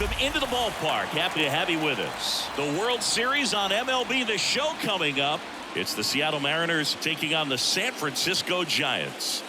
welcome into the ballpark. Happy to have you with us. The World Series on MLB The Show coming up. It's the Seattle Mariners taking on the San Francisco Giants.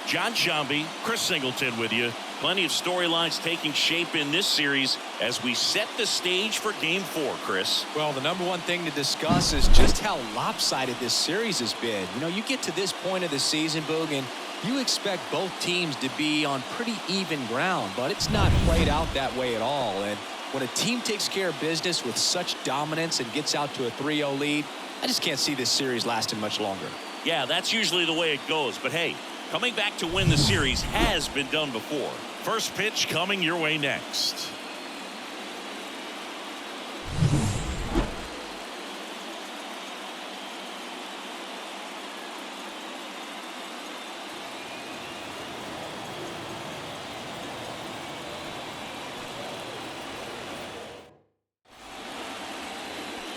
John Shambi, Chris Singleton with you. Plenty of storylines taking shape in this series as we set the stage for Game 4, Chris. Well, the number one thing to discuss is just how lopsided this series has been. You know, you get to this point of the season, Boog, and you expect both teams to be on pretty even ground, but it's not played out that way at all. And when a team takes care of business with such dominance and gets out to a 3-0 lead, I just can't see this series lasting much longer. Yeah, that's usually the way it goes. But hey, coming back to win the series has been done before. First pitch coming your way next.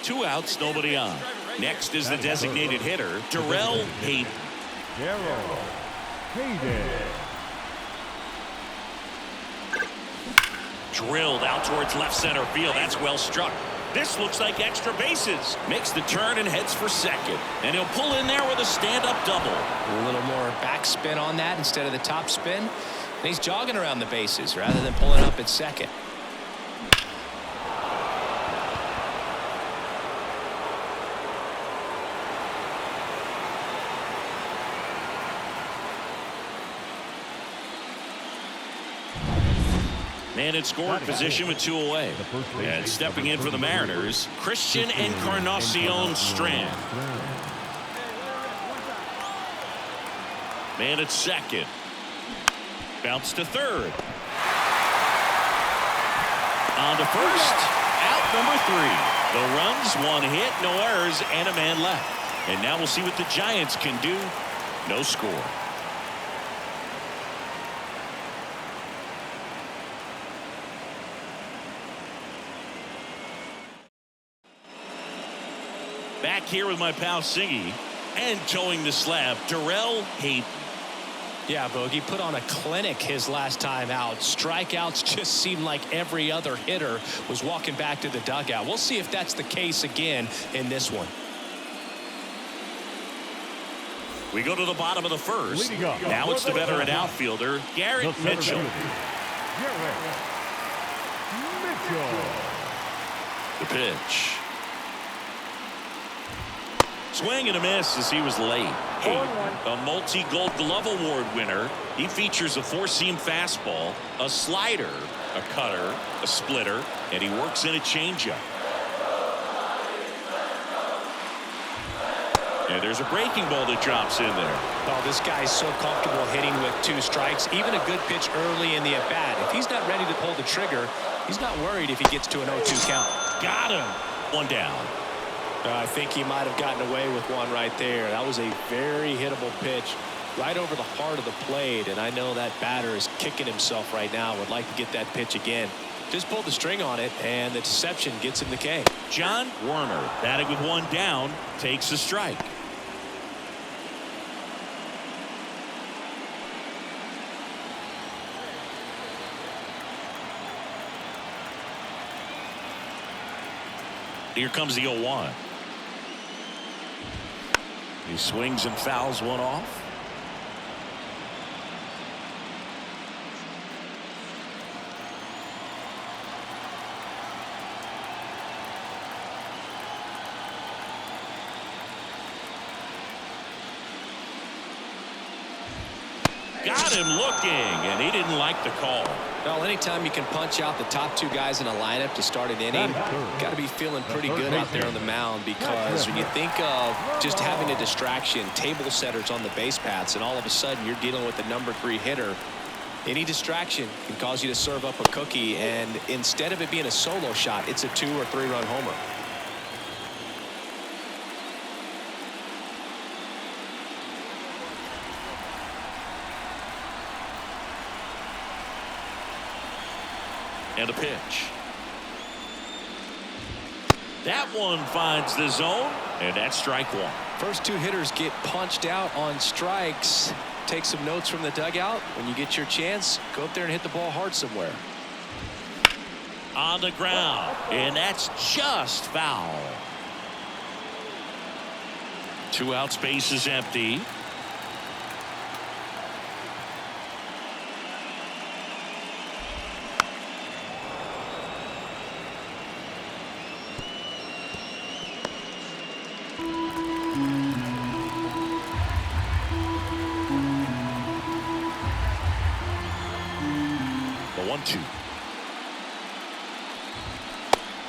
Two outs, nobody on. Next is the designated hitter, Darrell Gayden. Drilled out towards left center field. That's well struck. This looks like extra bases. Makes the turn and heads for second. And he'll pull in there with a stand-up double. A little more backspin on that instead of the top spin. And he's jogging around the bases rather than pulling up at second. Man in scoring position with 2 away. And stepping in for the Mariners, Christian Encarnacion Strand. Man at second. Bounce to third. On to first. Out number 3. The runs, 1 hit, no errors, and a man left. And now we'll see what the Giants can do. No score. Back here with my pal Singy, and towing the slab, Darrell Gayden. Yeah, Bogey put on a clinic his last time out. Strikeouts just seemed like every other hitter was walking back to the dugout. We'll see if that's the case again in this one. We go to the bottom of the first. Now it's the veteran outfielder, Garrett Mitchell. The pitch. Swing and a miss as he was late. A multi-Gold Glove Award winner. He features a 4-seam fastball, a slider, a cutter, a splitter, and he works in a changeup. And there's a breaking ball that drops in there. Oh, this guy's so comfortable hitting with 2 strikes. Even a good pitch early in the at-bat. If he's not ready to pull the trigger, he's not worried if he gets to an 0-2 count. Got him. 1 down. I think he might have gotten away with one right there. That was a very hittable pitch right over the heart of the plate, and I know that batter is kicking himself right now. Would like to get that pitch again. Just pulled the string on it, and the deception gets him the K. John Werner, batting with 1 down, takes a strike. Here comes the 0-1. He swings and fouls one off. Got him looking, and he didn't like the call. Well, anytime you can punch out the top 2 guys in a lineup to start an inning, got to be feeling pretty good out there on the mound, because when you think of just having a distraction, table setters on the base paths, and all of a sudden you're dealing with the number 3 hitter, any distraction can cause you to serve up a cookie, and instead of it being a solo shot, it's a 2 or 3 run homer. And a pitch. That one finds the zone, and that's strike 1. First 2 hitters get punched out on strikes. take some notes from the dugout. When you get your chance, go up there and hit the ball hard somewhere. On the ground, and that's just foul. 2 outs, base is empty. The 1-2.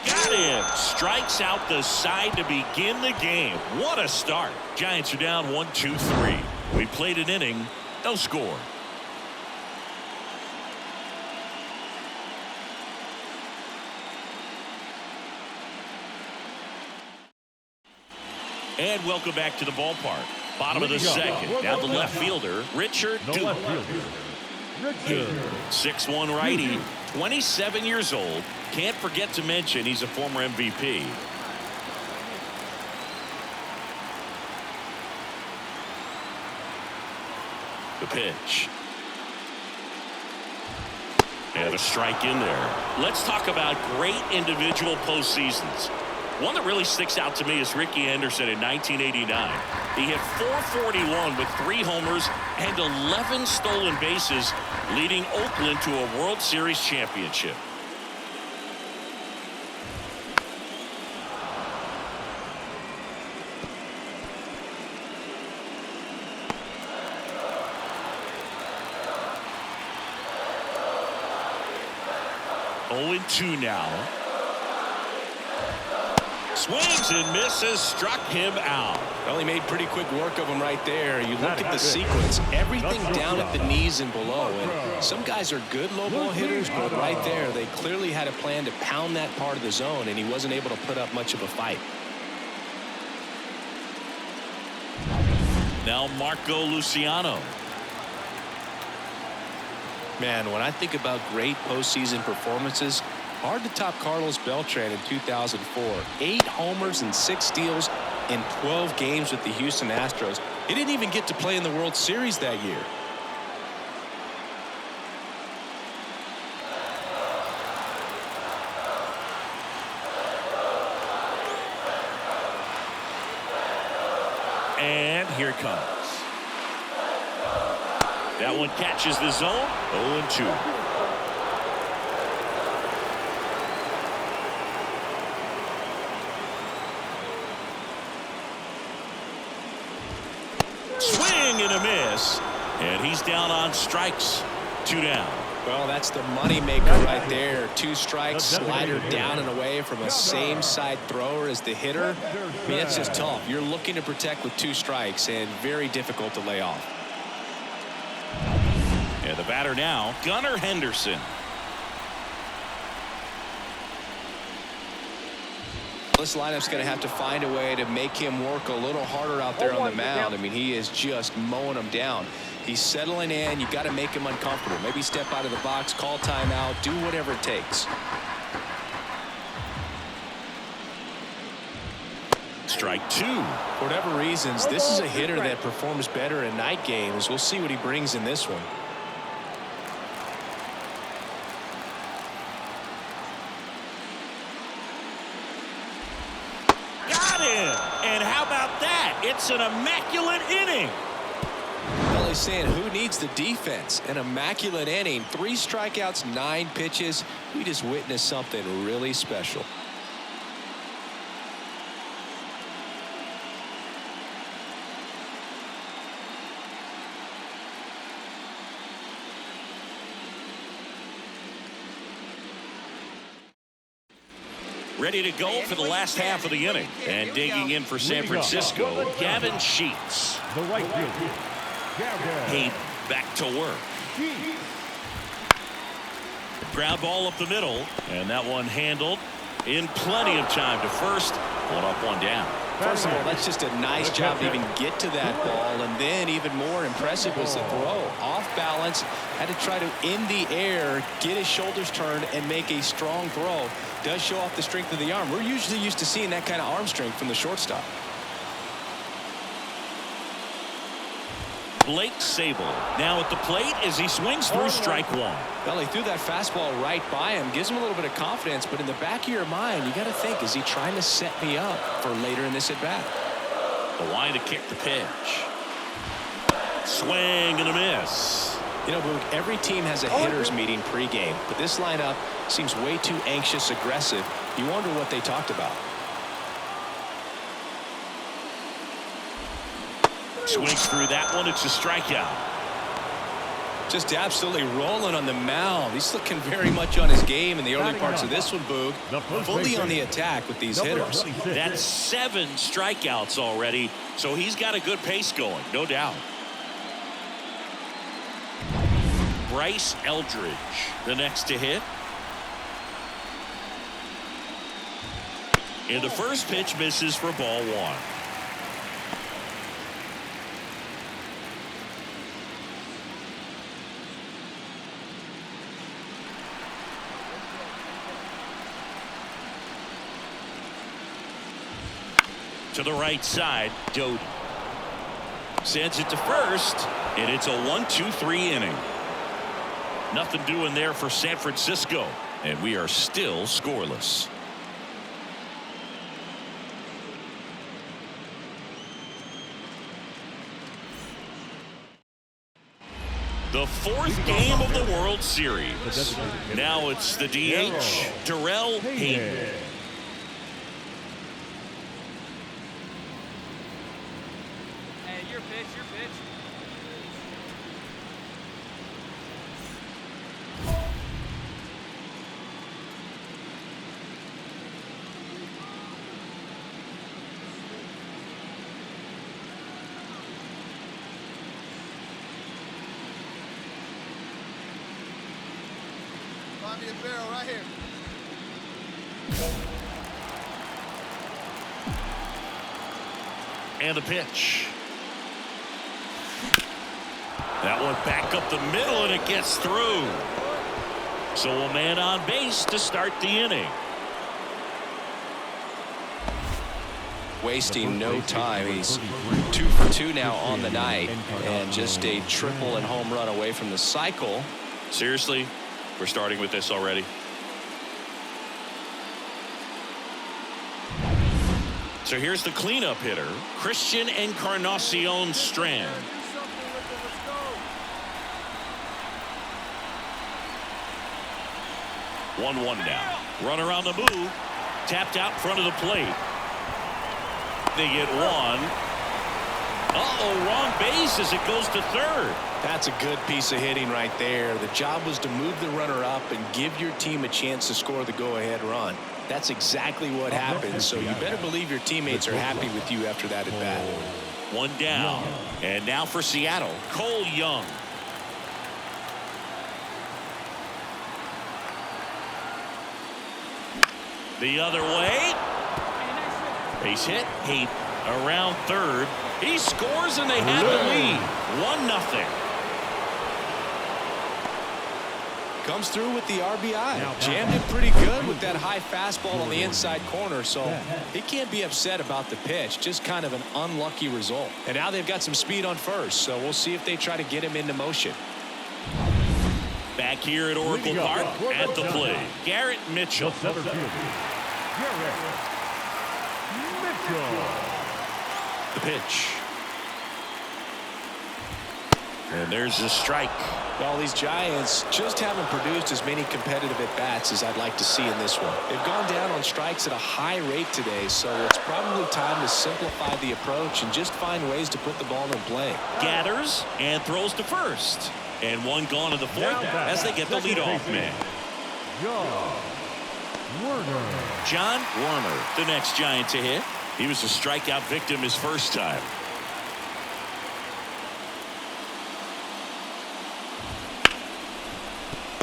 Got him. Strikes out the side to begin the game. What a start. Giants are down 1-2-3. We played an inning. No score. And welcome back to the ballpark. Bottom of the second. Now the left fielder, Richard Duke. 6'1" righty, 27 years old. Can't forget to mention he's a former MVP. The pitch. And a strike in there. Let's talk about great individual postseasons. One that really sticks out to me is Ricky Henderson in 1989. He hit .441 with 3 homers and 11 stolen bases, leading Oakland to a World Series championship. Oh, 0-2 now. Swings and misses, struck him out. Well, he made pretty quick work of him right there. You look at the sequence, everything down at the knees and below. And some guys are good low ball hitters, but right there, they clearly had a plan to pound that part of the zone, and he wasn't able to put up much of a fight. Now Marco Luciano. Man, when I think about great postseason performances, hard to top Carlos Beltran in 2004. 8 homers and 6 steals in 12 games with the Houston Astros. He didn't even get to play in the World Series that year. And here it comes. That one catches the zone. 0-2. Swing and a miss, and he's down on strikes. 2 down. Well, that's the money maker right there. 2 strikes, slider down and away from a same side thrower as the hitter. I mean, that's just tough. You're looking to protect with 2 strikes and very difficult to lay off. And the batter now, Gunnar Henderson. This lineup's going to have to find a way to make him work a little harder out there on the mound. I mean, he is just mowing him down. He's settling in. You got to make him uncomfortable. Maybe step out of the box, call timeout, do whatever it takes. Strike 2. For whatever reasons, this is a hitter that performs better in night games. We'll see what he brings in this one. And how about that? It's an immaculate inning. Well, he's saying who needs the defense? An immaculate inning. 3 strikeouts, 9 pitches. We just witnessed something really special. Ready to go for the last half of the inning. And digging in for San Francisco, Gavin Sheets. The right fielder, Gayden. He back to work. Ground ball up the middle, and that one handled in plenty of time to first. 1 up, 1 down. First of all, that's just a nice job to even get to that ball, and then even more impressive was the throw. Off balance, had to try to in the air, get his shoulders turned, and make a strong throw. Does show off the strength of the arm. We're usually used to seeing that kind of arm strength from the shortstop. Blake Sable now at the plate as he swings through strike one. Well, he threw that fastball right by him, gives him a little bit of confidence, but in the back of your mind, you got to think, is he trying to set me up for later in this at bat? The line to kick the pitch. Swing and a miss. You know, Boog, every team has a hitters meeting pregame, but this lineup seems way too anxious, aggressive. You wonder what they talked about. Swings through that one. It's a strikeout. Just absolutely rolling on the mound. He's looking very much on his game in the early parts of this one, Boog. Fully on the attack with these hitters. That's 7 strikeouts already, so he's got a good pace going, no doubt. Bryce Eldridge, the next to hit. And the first pitch misses for ball 1. To the right side, Gayden sends it to first, and it's a 1-2-3 inning. Nothing doing there for San Francisco, and we are still scoreless. The 4th game of the World Series. Now it's the DH, Darrell Hayden. Your pitch. Find me a barrel right here. And the pitch. That one back up the middle, and it gets through. So a man on base to start the inning. Wasting no time. He's 2 for 2 now on the night, and just a triple and home run away from the cycle. Seriously, we're starting with this already. So here's the cleanup hitter, Christian Encarnacion Strand. 1-1 now. Runner on the move. Tapped out in front of the plate. They get one. Wrong base as it goes to third. That's a good piece of hitting right there. The job was to move the runner up and give your team a chance to score the go-ahead run. That's exactly what happened, so you better believe your teammates are happy with you after that at bat. One down. And now for Seattle, Cole Young. The other way. Base hit. He around third. He scores and they have the lead. 1-0. Comes through with the RBI. Jammed it pretty good with that high fastball on the inside corner, so he can't be upset about the pitch. Just kind of an unlucky result. And now they've got some speed on first, so we'll see if they try to get him into motion. Back here at Oracle Park at the plate, Garrett Mitchell. The pitch. And there's a strike. Well, these Giants just haven't produced as many competitive at-bats as I'd like to see in this one. They've gone down on strikes at a high rate today, so it's probably time to simplify the approach and just find ways to put the ball in play. Gathers and throws to first. And one gone in the fourth as they get the leadoff man. John Warner, the next Giant to hit. He was a strikeout victim his first time.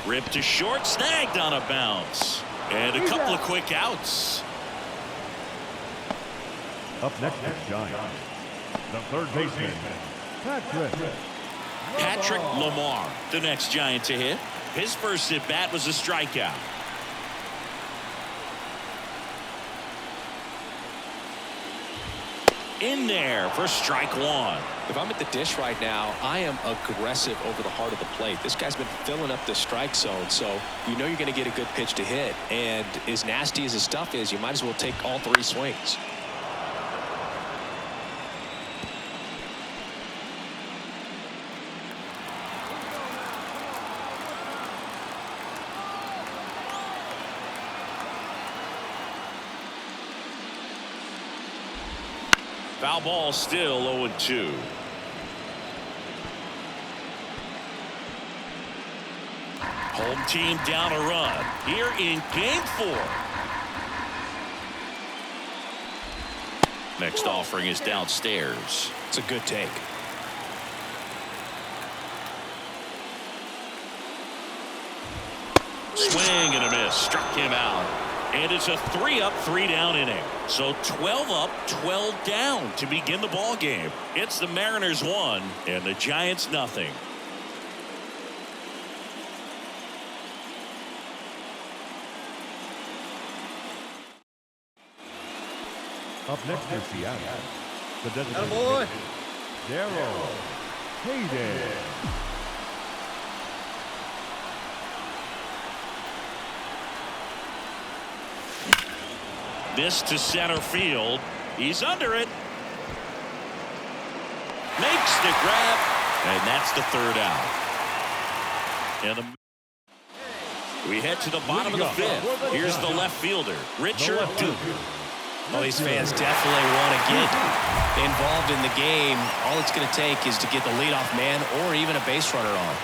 Ripped to short, snagged on a bounce. And a couple of quick outs. Up next is Giant. The third baseman, Patrick Lamar, the next Giant to hit. His first at bat was a strikeout. in there for strike one. If I'm at the dish right now, I am aggressive over the heart of the plate. This guy's been filling up the strike zone, so you know you're going to get a good pitch to hit. And as nasty as his stuff is, you might as well take all 3 swings. Foul ball, still 0-2. Home team down a run here in game 4. Next offering is downstairs. It's a good take. Swing and a miss. Struck him out. And it's a 3-up, 3-down inning. So 12 up, 12 down to begin the ball game. It's the Mariners 1 and the Giants nothing. Up next for Seattle, the designated Attaboy. Gayden. This to center field. He's under it. Makes the grab. And that's the 3rd out. And we head to the bottom of the 5th. Here's the left fielder, Richard Duke. Well, these fans definitely want to get involved in the game. All it's going to take is to get the leadoff man or even a base runner on.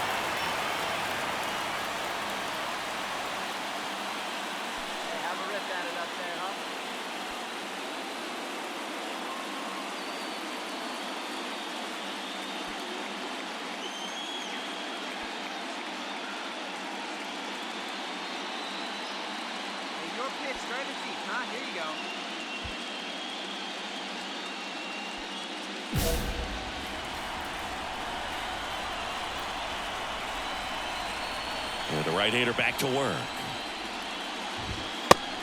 And the right-hander back to work.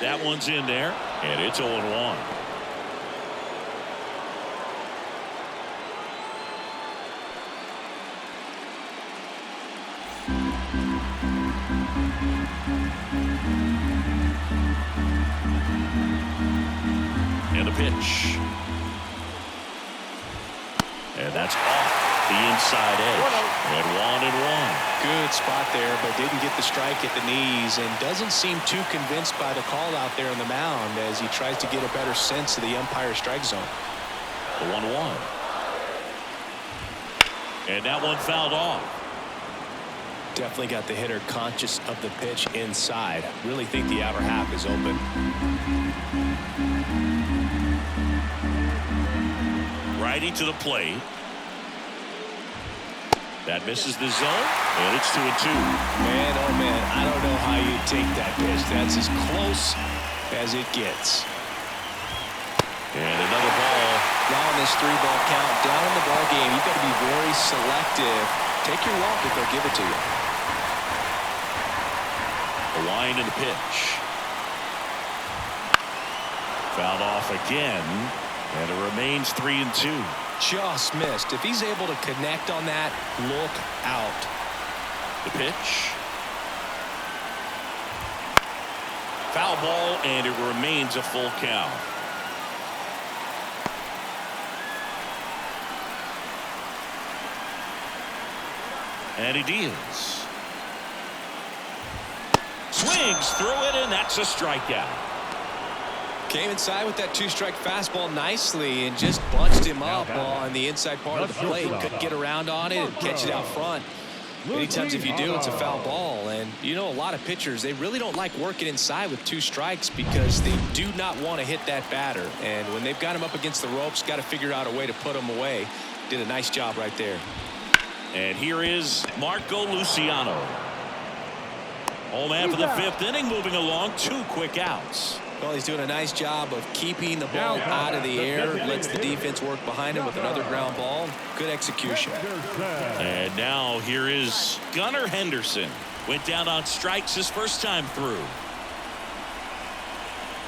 That one's in there, and it's 0-1. And a pitch. And that's off the inside edge. And 1-1. Good spot there, but didn't get the strike at the knees and doesn't seem too convinced by the call out there on the mound as he tries to get a better sense of the umpire's strike zone. The 1-1. And that one fouled off. Definitely got the hitter conscious of the pitch inside. Really think the outer half is open. Righty to the plate. That misses the zone, and it's 2-2. Man, oh man, I don't know how you take that pitch. That's as close as it gets. And another ball. Now in this 3-ball count, down in the ball game, you've got to be very selective. Take your walk if they'll give it to you. The line and the pitch. Fouled off again, and it remains 3-2. Just missed. If he's able to connect on that, look out. The pitch. Foul ball, and it remains a full count. And he deals. Swings through it, and that's a strikeout. Came inside with that 2-strike fastball nicely and just bunched him up on the inside part of the plate. Couldn't get around on it and catch it out front. Many times if you do, it's a foul ball. And you know, a lot of pitchers, they really don't like working inside with 2 strikes because they do not want to hit that batter. And when they've got him up against the ropes, got to figure out a way to put him away. Did a nice job right there. And here is Marco Luciano. Home half of the 5th inning, moving along, 2 quick outs. Well, he's doing a nice job of keeping the ball out of the air. Lets the defense work behind him with another ground ball. Good execution. And now here is Gunnar Henderson. Went down on strikes his first time through.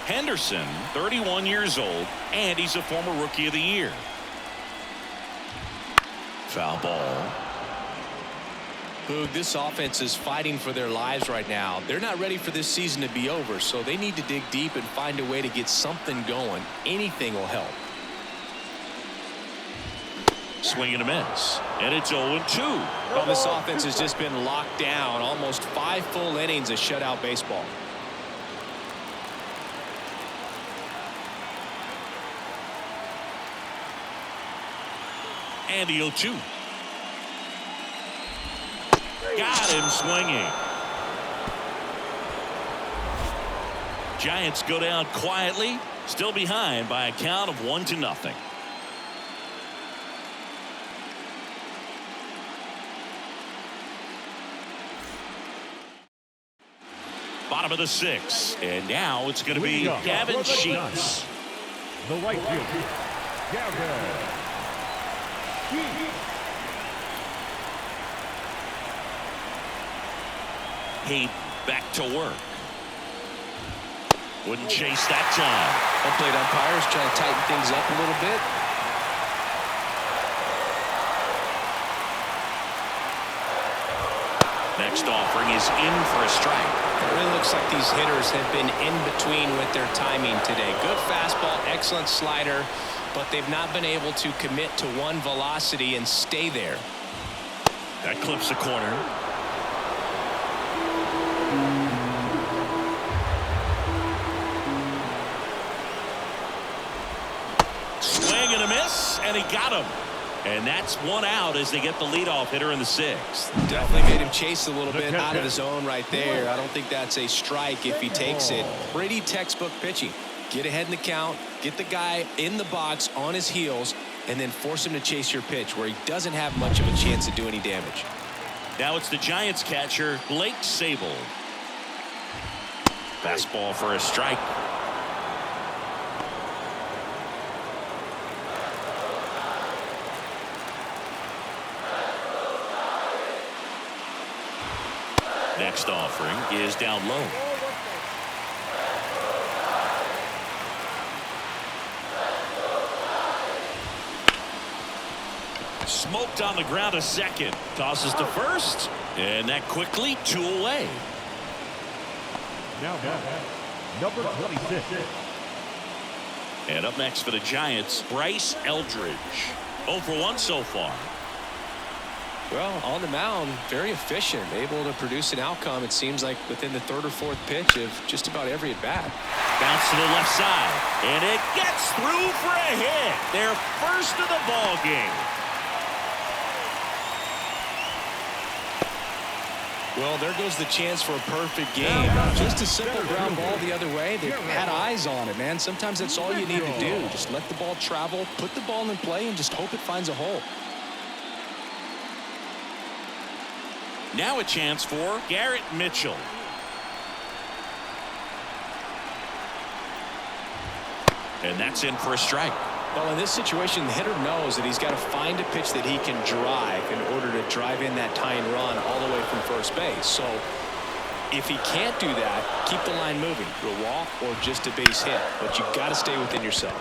Henderson, 31 years old, and he's a former Rookie of the Year. Foul ball. Boog, this offense is fighting for their lives right now. They're not ready for this season to be over, so they need to dig deep and find a way to get something going. Anything will help. Swing and a miss. And it's 0-2. Well, this offense has just been locked down. Almost 5 full innings of shutout baseball. And the 0-2. Got him swinging. Giants go down quietly, still behind by a count of 1-0. Bottom of the 6th, and now it's going to be Gavin Sheets. The right fielder, Gavin. He back to work. Wouldn't chase that time. Home plate umpires trying to tighten things up a little bit. Next offering is in for a strike. It really looks like these hitters have been in between with their timing today. Good fastball, excellent slider, but they've not been able to commit to one velocity and stay there. That clips the corner. Swing and a miss, and he got him. And that's 1 out as they get the leadoff hitter in the 6th. Definitely made him chase a little bit out of his zone right there. I don't think that's a strike if he takes it. Pretty textbook pitching. Get ahead in the count, get the guy in the box on his heels, and then force him to chase your pitch where he doesn't have much of a chance to do any damage. Now it's the Giants catcher, Blake Sable. Fastball for a strike. Next offering is down low. Smoked on the ground a second. Tosses to first. And that quickly 2 away. Now number 26. And up next for the Giants, Bryce Eldridge. 0 for 1 so far. Well, on the mound, very efficient, able to produce an outcome, it seems like, within the 3rd or 4th pitch of just about every at-bat. Bounce to the left side, and it gets through for a hit. Their first of the ball game. Well, there goes the chance for a perfect game. Just a simple ground ball the other way. They've had eyes on it, man. Sometimes that's all you need to do. Just let the ball travel, put the ball in play, and just hope it finds a hole. Now a chance for Garrett Mitchell. And that's in for a strike. Well, in this situation, the hitter knows that he's got to find a pitch that he can drive in order to drive in that tying run all the way from first base. So if he can't do that, keep the line moving. A walk or just a base hit. But you've got to stay within yourself.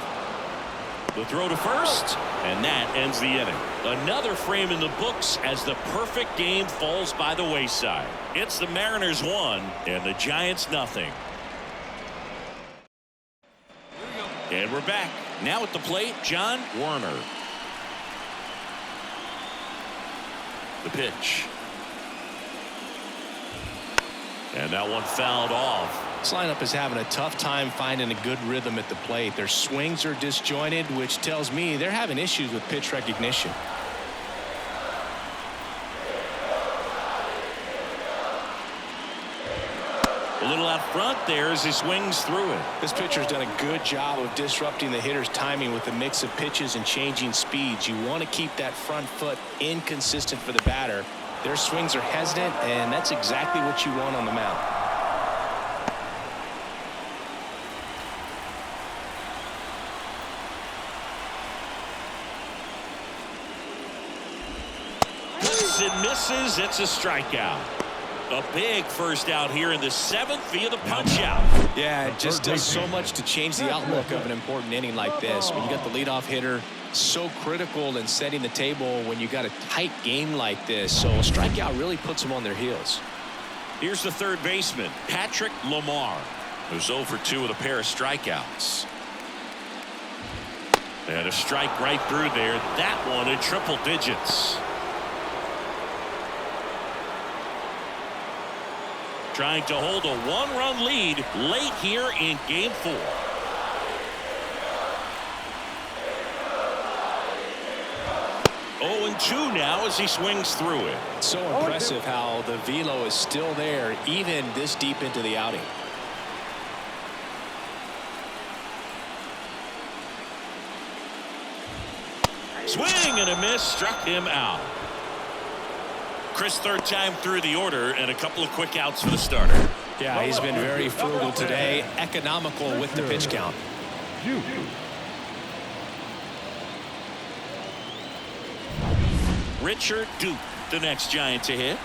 The throw to first, and that ends the inning. Another frame in the books as the perfect game falls by the wayside. It's the Mariners 1 and the Giants nothing. And we're back. Now at the plate, John Werner. The pitch. And that one fouled off. This lineup is having a tough time finding a good rhythm at the plate. Their swings are disjointed, which tells me they're having issues with pitch recognition. A little out front there as he swings through it. This pitcher's done a good job of disrupting the hitter's timing with a mix of pitches and changing speeds. You want to keep that front foot inconsistent for the batter. Their swings are hesitant, and that's exactly what you want on the mound. Hits and misses. It's a strikeout. A big first out here in the 7th via the punch out. Yeah, it just does so much to change the outlook of an important inning like this. When you got the leadoff hitter, so critical in setting the table when you got a tight game like this. So a strikeout really puts them on their heels. Here's the third baseman, Patrick Lamar, who's 0 for 2 with a pair of strikeouts. And a strike right through there. That one in triple digits. Trying to hold a 1-run lead late here in game 4. Oh, and 2 now as he swings through it. So impressive how the velo is still there even this deep into the outing. Swing and a miss, struck him out. Chris, third time through the order and a couple of quick outs for the starter. Yeah, he's been very frugal today, economical with the pitch count. Richard Duke, the next Giant to hit.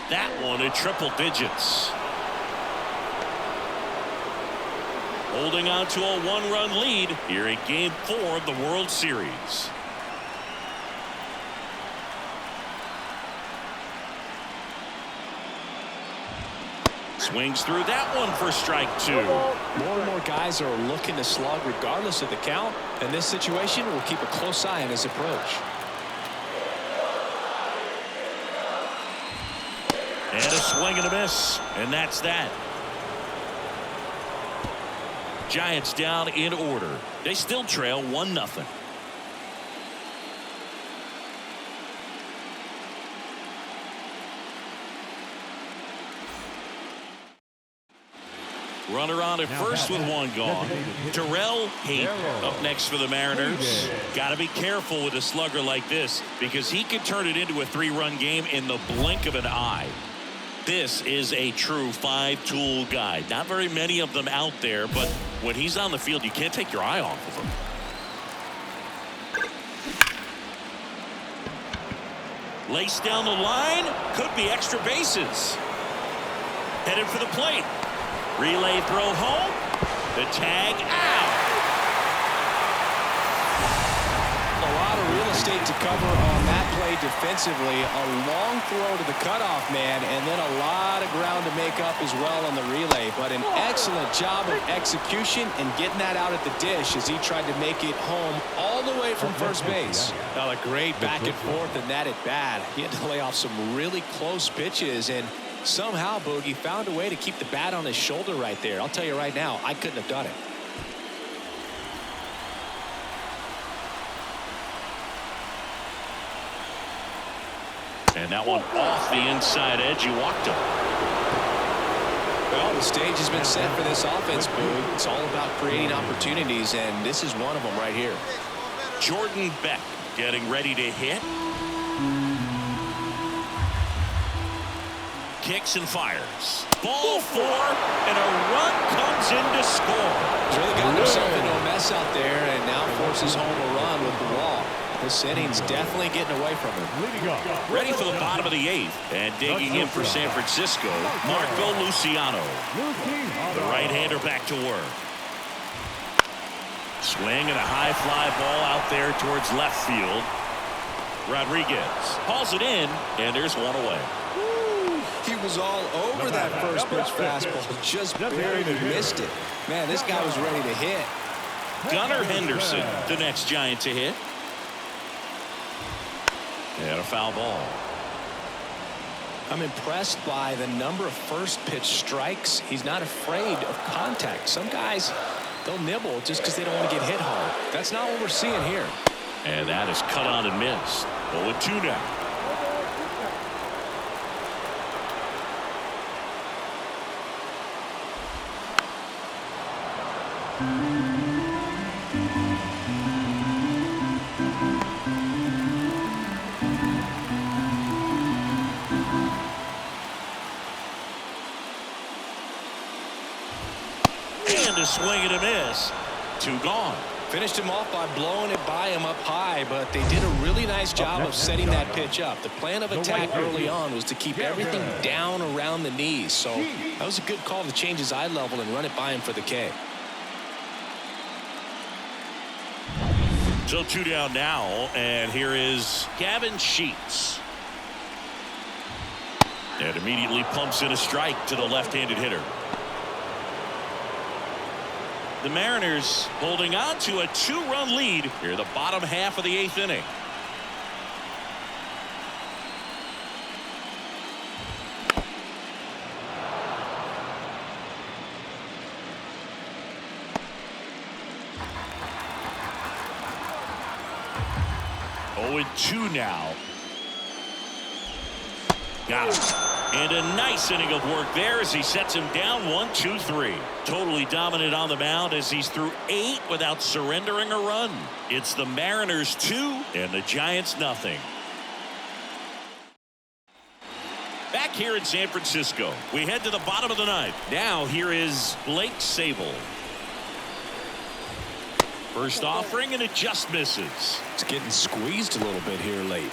That one in triple digits. Holding on to a 1-run lead here in game 4 of the World Series. Swings through that one for strike 2. More and more guys are looking to slug regardless of the count. In this situation, we'll keep a close eye on his approach. And a swing and a miss. And that's that. Giants down in order. They still trail 1-0. Runner on at first with 1 gone. Terrell Hayden up next for the Mariners. Got to be careful with a slugger like this because he could turn it into a 3-run game in the blink of an eye. This is a true 5-tool guy. Not very many of them out there, but when he's on the field, you can't take your eye off of him. Laced down the line, could be extra bases. Headed for the plate. Relay throw home. The tag out. A lot of real estate to cover on that play defensively. A long throw to the cutoff man, and then a lot of ground to make up as well on the relay. But an excellent job of execution and getting that out at the dish as he tried to make it home all the way from first base. Now a great back and forth in that at bat. He had to lay off some really close pitches, and somehow Boogie found a way to keep the bat on his shoulder right there. I'll tell you right now, I couldn't have done it. And that one off the inside edge. You walked him. Well, the stage has been set for this offense, Boog. It's all about creating opportunities, and this is one of them right here. Jordan Beck getting ready to hit. Kicks and fires. Ball 4, and a run comes in to score. He's really gotten himself into a mess out there and now forces home a run with the wall. This inning's definitely getting away from him. Ready for the bottom of the 8th. And digging in for San Francisco, Marco Luciano. The right-hander back to work. Swing and a high fly ball out there towards left field. Rodriguez hauls it in, and there's one away. He was all over that first pitch fastball. Just barely missed it. Man, this guy was ready to hit. Gunnar Henderson, the next Giant to hit. And a foul ball. I'm impressed by the number of first pitch strikes. He's not afraid of contact. Some guys, they'll nibble just because they don't want to get hit hard. That's not what we're seeing here. And that is cut on and missed. 0-2 now. And a swing and a miss. 2 gone. Finished him off by blowing it by him up high, but they did a really nice job of setting that pitch up. The plan of attack early on was to keep everything down around the knees, so that was a good call to change his eye level and run it by him for the K. So 2 down now, and here is Gavin Sheets. And immediately pumps in a strike to the left-handed hitter. The Mariners holding on to a 2-run lead here, the bottom half of the 8th inning. Oh, and 2 now. Got him. And a nice inning of work there as he sets him down 1, 2, 3. Totally dominant on the mound as he's through 8 without surrendering a run. It's the Mariners 2 and the Giants nothing. Back here in San Francisco, we head to the bottom of the 9th. Now here is Blake Sable. First offering, and it just misses. It's getting squeezed a little bit here late.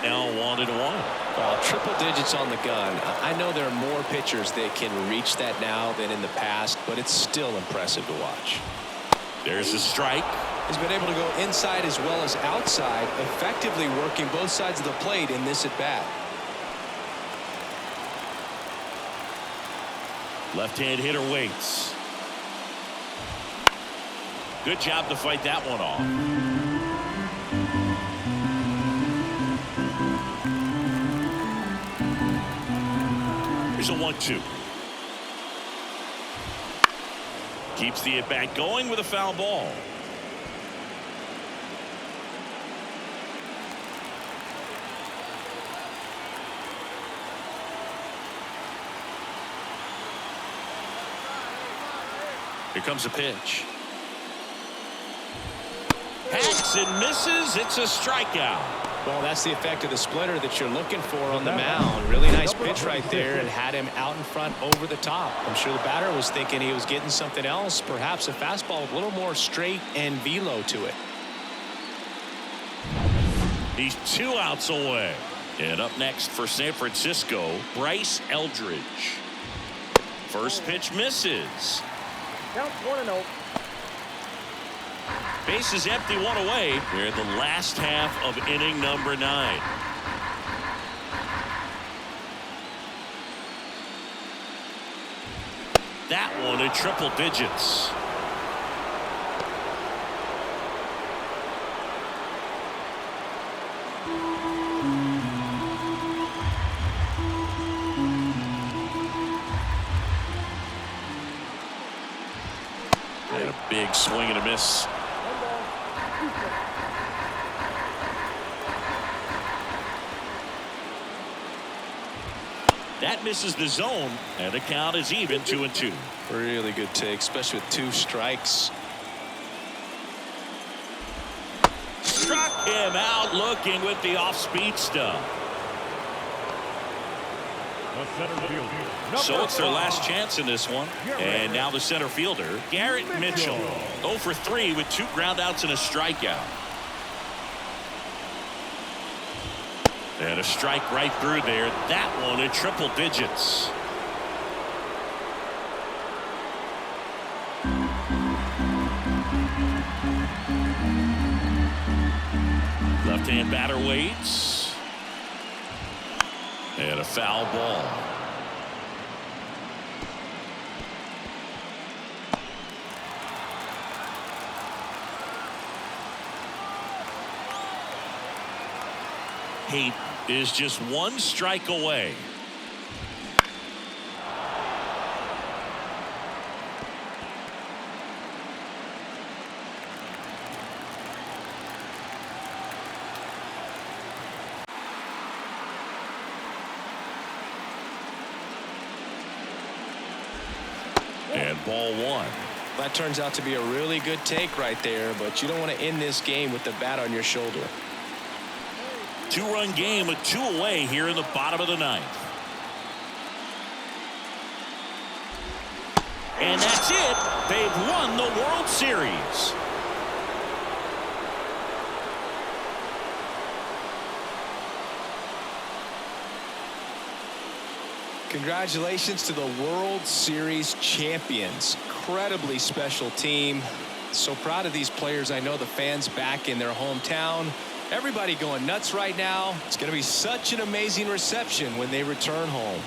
Now 1-1. Well, triple digits on the gun. I know there are more pitchers that can reach that now than in the past, but it's still impressive to watch. There's a strike. He's been able to go inside as well as outside, effectively working both sides of the plate in this at bat. Left-hand hitter waits. Good job to fight that one off. Here's a 1-2. Keeps the at-bat going with a foul ball. Here comes a pitch. Hacks and misses. It's a strikeout. Well, that's the effect of the splitter that you're looking for on the mound. Really nice pitch right there and had him out in front over the top. I'm sure the batter was thinking he was getting something else, perhaps a fastball with a little more straight and velo to it. He's 2 outs away. And up next for San Francisco, Bryce Eldridge. First pitch misses. Count 1-0. Base is empty, 1 away. Here in the last half of inning number 9. That one in triple digits. And a big swing and a miss. That misses the zone, and the count is even 2-2. Really good take, especially with 2 strikes. Struck him out looking with the off-speed stuff. So it's their last chance in this one. And now the center fielder, Garrett Mitchell. 0 for 3 with 2 groundouts and a strikeout. And a strike right through there. That one in triple digits. Left-hand batter waits. And a foul ball. Hayden is just 1 strike away. And ball 1. That turns out to be a really good take right there, but you don't want to end this game with the bat on your shoulder. 2-run game with 2 away here in the bottom of the 9th. And that's it. They've won the World Series. Congratulations to the World Series champions. Incredibly special team. So proud of these players. I know the fans back in their hometown. Everybody going nuts right now. It's going to be such an amazing reception when they return home.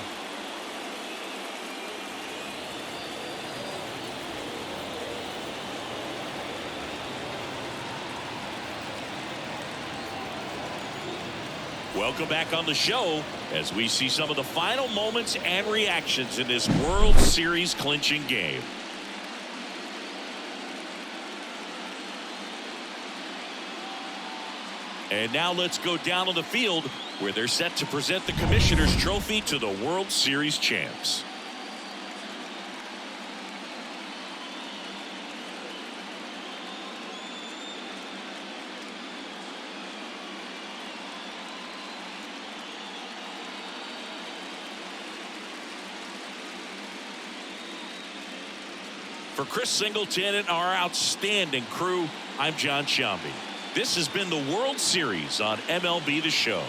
Welcome back on the show as we see some of the final moments and reactions in this World Series clinching game. And now let's go down on the field where they're set to present the Commissioner's Trophy to the World Series champs. For Chris Singleton and our outstanding crew, I'm John Sciambi. This has been the World Series on MLB The Show.